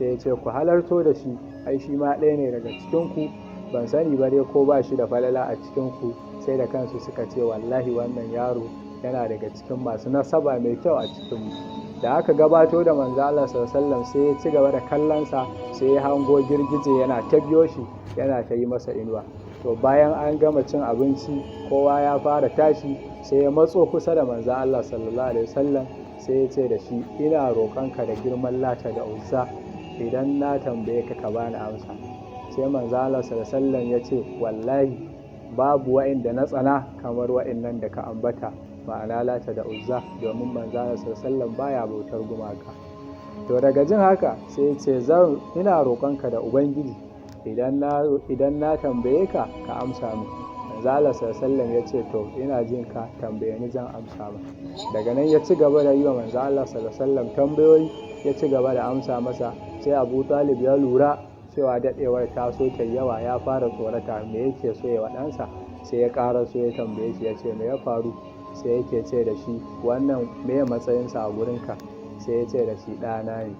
sai ya ce ku halarto da shi, ai shi ma ɗaya ne daga cikinku, ban sani ba dai ko ba shi da falala a cikinku. Sai da kansu suka ce wallahi wannan yaro yana daga cikin masu nasaba mai kyau a cikinmu. Da aka gabato da manzo Allah sallallahu alaihi wasallam sai ya ci gaba da kallonsa, sai ya hango girgije yana ta biyo shi yana ta yi masa inuwa. To bayan an gama cin abinci kowa ya fara tashi, sai ya matso kusa da manzo Allah sallallahu alaihi wasallam sai ya ce da shi, ina roƙonka da girman Lata da Uzza, idan na tambaye ka bani amsa. Sai manzo Allah sallallahu alaihi wasallam ya ce wallahi babu wa'inda na tsana kamar wa'innan da ka ambata, ma'ana Lata da Uzza, domin manzo Allah sallallahu alaihi wasallam baya bautar gumaka. To daga jin haka sai ya ce ina roƙonka da Ubangiji, idan na tambaye ka amsa min. Manzo Allah sallallahu alaihi wasallam ya ce to ina jin ka, tambaye ni zan amsa ma. Daga nan ya ci gaba da yi wa manzo Allah sallallahu alaihi wasallam tambayoyi, ya ci gaba da amsa masa. Sai Abu Talib ya lura cewa dadewar ta so ta yawa, ya fara tsorata me yake so ya waɗansa. Sai ya ƙara so ya tambaye shi, ya ce me ya faru. Sai yake ce da shi wannan me matsayinsa a gurinka. Sai ya ce da shi ɗana ne.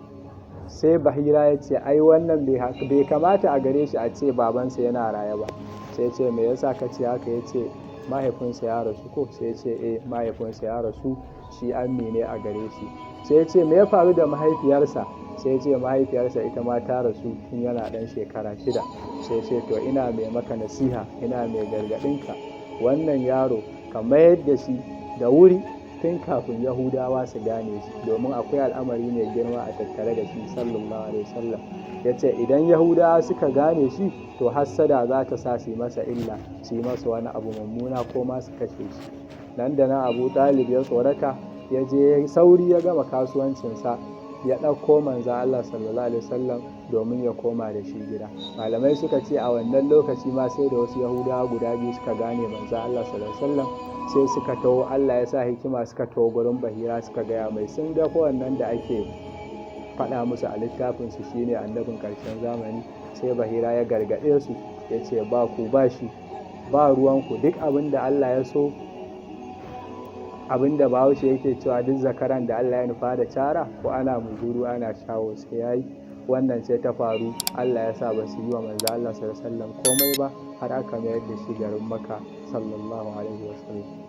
Sai Bahira ya ce ai wannan bai kamata a gare shi a ce babansa yana raye ba. Sai ce me yasa ka ce haka. Ya ce mahaifinsa ya rasu ko. Sai ya ce mahaifinsa ya rasu, shi ammi ne a gare shi. Sai ya ce me ya faru da mahaifiyarsa. Sai ya ce mahaifiyarsa ita ma ta rasu tun yana ɗan shekara 6. Sai ya ce to ina mai maka nasiha, ina mai gargaɗinka, wannan yaro ka mayar da shi da wuri tun kafin Yahudawa su gane shi, domin akwai al'amari mai girma a tattare da shi sallallahu alaihi wasallam. Ya ce idan Yahudawa suka gane shi to hassada za ta sa su yi masa illa, su yi masa wani abu mummuna ko ma su kashe shi. Nan da nan Abu Talib ya tsorata, ya je sauri ya gama kasuwancinsa, ya ɗauko manzo Allah sallallahu alaihi wasallam domin ya koma da shi gida. Malamai suka ce a wannan lokaci ma sai da wasu Yahudawa guda biyu suka gane manzo Allah sallallahu alaihi wasallam, sai suka taho, Allah ya sa hikima, suka taho gurin Bahira suka gaya mai sun ga wannan da ake faɗa musu a littafinsu shine annabin ƙarshen zamani. Sai Bahira ya gargaɗe su, ya ce ba ku ba shi, ba ruwanku, duk abin da Allah ya so, abin da Bahaushe yake cewa duk zakaran da Allah ya nufa da cara, ko ana muzuru ana shawo sai yayi. Wannan ce ta faru, Allah ya sa ba su yi wa manzo Allah sallallahu alaihi wasallam komai ba, har aka mayar da shi garin Makka sallallahu alaihi wasallam.